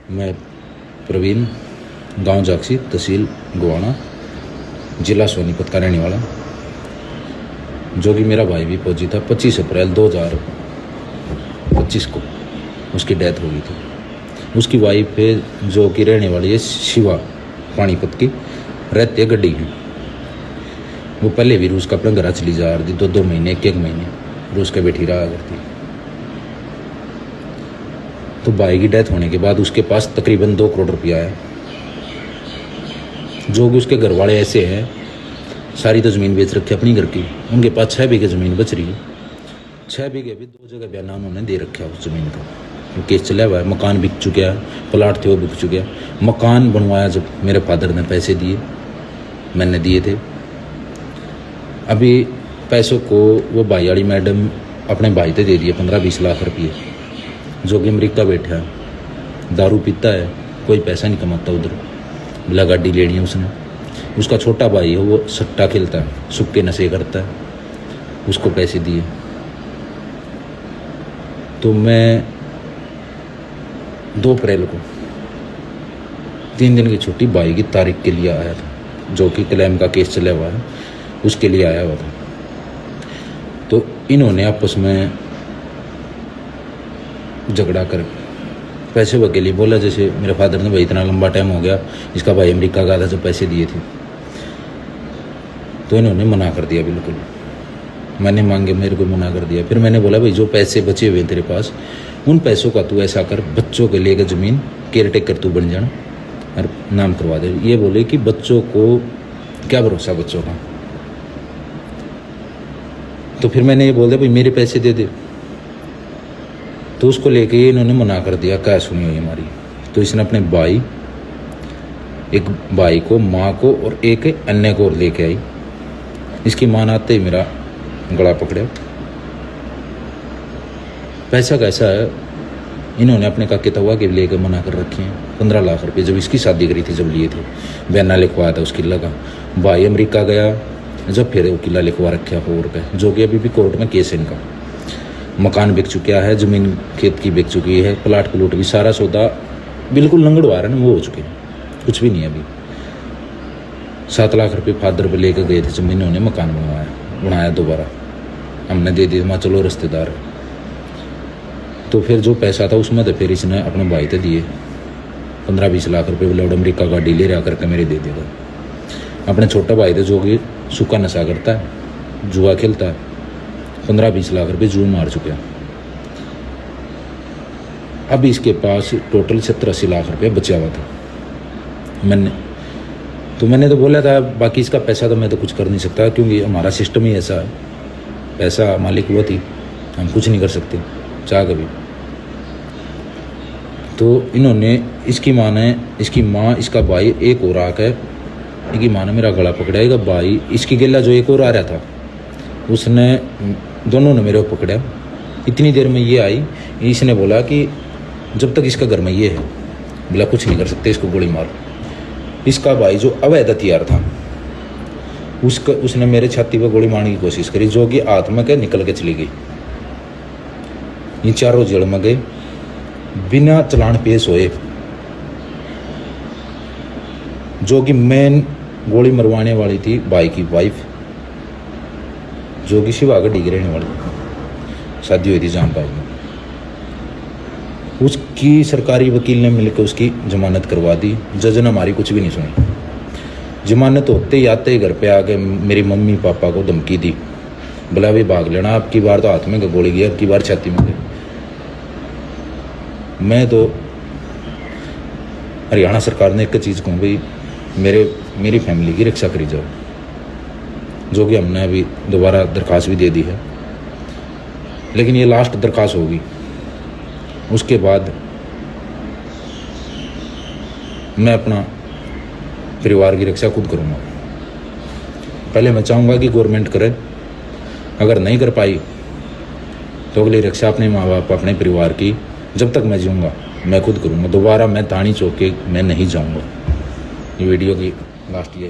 मैं प्रवीण, गांव जागसी, तहसील गोवाना, जिला सोनीपत का रहने वाला, जो कि मेरा भाई भी फौजी था। 25 अप्रैल 2025 को उसकी डेथ हो गई थी। उसकी वाइफ है जो कि रहने वाली है शिवा, पानीपत की, रहते गड्डी है। वो पहले भी रूस का अपना घर चली जा रही थी, 2-2 महीने, 1-1 महीने रूस के बैठी रहा करती। तो भाई की डेथ होने के बाद उसके पास तकरीबन 2 करोड़ रुपया है, जो कि उसके घर वाले ऐसे हैं, सारी तो ज़मीन बेच रखी है अपनी घर की। उनके पास 6 बीघे ज़मीन बच रही है। 6 बीघे भी 2 जगह बयाना उन्होंने दे रखा है उस ज़मीन का। केस चला हुआ है, मकान बिक चुका है, प्लाट थे वो बिक चुके हैं। मकान बनवाया जब मेरे फादर ने पैसे दिए, मैंने दिए थे। अभी पैसों को वो भाई वाली मैडम अपने भाई से दे दिए 15-20 लाख रुपये, जो कि अमेरिका बैठा है, दारू पीता है, कोई पैसा नहीं कमाता उधर। बिला गाड़ी लेनी है उसने। उसका छोटा भाई है, वो सट्टा खेलता है, सुक्के नशे करता है, उसको पैसे दिए। तो मैं 2 अप्रैल को 3 दिन की छुट्टी भाई की तारीख के लिए आया था, जो कि क्लेम का केस चला हुआ है, उसके लिए आया हुआ था। तो इन्होंने आपस में झगड़ा कर पैसे के लिए बोला। जैसे मेरे फादर ने, भाई इतना लंबा टाइम हो गया, इसका भाई अमेरिका गया था, जो पैसे दिए थे। तो इन्होंने मना कर दिया, बिल्कुल मैंने मांगे, मेरे को मना कर दिया। फिर मैंने बोला, भाई जो पैसे बचे हुए तेरे पास, उन पैसों का तू ऐसा कर, बच्चों के लेकर ज़मीन केयर टेकर तू बन जाना और नाम करवा दे। ये बोले कि बच्चों को क्या भरोसा बच्चों का। तो फिर मैंने ये बोल दिया, भाई मेरे पैसे दे दे। तो उसको लेके इन्होंने मना कर दिया, क्या सुनी हुई हमारी। तो इसने अपने भाई, एक भाई को, माँ को और एक अन्य को और लेके आई। इसकी माँ आते ही मेरा गला पकड़ा। पैसा कैसा है, इन्होंने अपने काके तवा के लेकर मना कर रखे हैं। 15 लाख रुपये जब इसकी शादी करी थी, जब लिए थे, बयाना लिखवाया था उस किला का। भाई अमेरिका गया, जब फिर वो किला लिखवा रखा हो पे, जो कि अभी भी कोर्ट में केस है इनका। मकान बिक चुका है, ज़मीन खेत की बिक चुकी है, प्लाट प्लूट भी, सारा सौदा बिल्कुल लंगड़वा रहे ना, वो हो चुके हैं, कुछ भी नहीं है अभी। 7 लाख रुपये फादर पे लेकर गए थे, जब इन्होंने मकान बनाया दोबारा, हमने दे दिया, माँ चलो रिश्तेदार। तो फिर जो पैसा था उसमें तो फिर इसने अपने भाई से दिए 15-20 लाख रुपये, बोले अमेरिका गाड़ी ले रहा करके मेरे दे देगा। अपने छोटा भाई थे, जो कि सूखा नशा करता है, जुआ खेलता है, 15-20 लाख रुपये जुआ मार चुके हैं। अभी इसके पास टोटल 70-80 लाख रुपये बचा हुआ था। मैंने तो बोला था, बाकी इसका पैसा तो मैं तो कुछ कर नहीं सकता, क्योंकि हमारा सिस्टम ही ऐसा है, पैसा मालिक वो थी, हम कुछ नहीं कर सकते चाह कभी। तो इन्होंने, इसकी माँ ने, इसकी माँ, इसका भाई, एक और आकर इसकी माँ ने मेरा गला पकड़ा। एक भाई, इसकी गिला जो एक और आ रहा था, उसने, दोनों ने मेरे को पकड़ा। इतनी देर में ये आई, इसने बोला कि जब तक इसका घर में ये है, बोला कुछ नहीं कर सकते, इसको गोली मारो। इसका भाई जो अवैध हथियार था, उसने मेरे छाती पर गोली मारने की कोशिश करी, जो कि हाथ में के निकल के चली गई। ये चारों जेल में गए बिना चलान पेश होए। जो कि मेन गोली मरवाने वाली थी भाई की वाइफ, जो कि शिवा गड्डी की रहने वाली, शादी हुई थी जाम भाई में। उसकी सरकारी वकील ने मिलकर उसकी जमानत करवा दी। जज ने हमारी कुछ भी नहीं सुनी। जमानत होते ही आते ही घर पे आके मेरी मम्मी पापा को धमकी दी, बोला भी भाग लेना, अब की बार तो हाथ में गोली गई, अब की बार छाती में गई। मैं तो हरियाणा सरकार ने एक चीज़ कहूँ, भाई मेरी फैमिली की रक्षा करी जाओ, जो कि हमने अभी दोबारा दरख्वास्त भी दे दी है, लेकिन ये लास्ट दरख्वास्त होगी। उसके बाद मैं अपना परिवार की रक्षा खुद करूँगा। पहले मैं चाहूँगा कि गवर्नमेंट करे, अगर नहीं कर पाई तो अगली रक्षा अपने माँ बाप, अपने परिवार की, जब तक मैं जीऊँगा मैं खुद करूँगा। दोबारा मैं तानी चौक के मैं नहीं जाऊँगा। ये वीडियो की लास्ट ये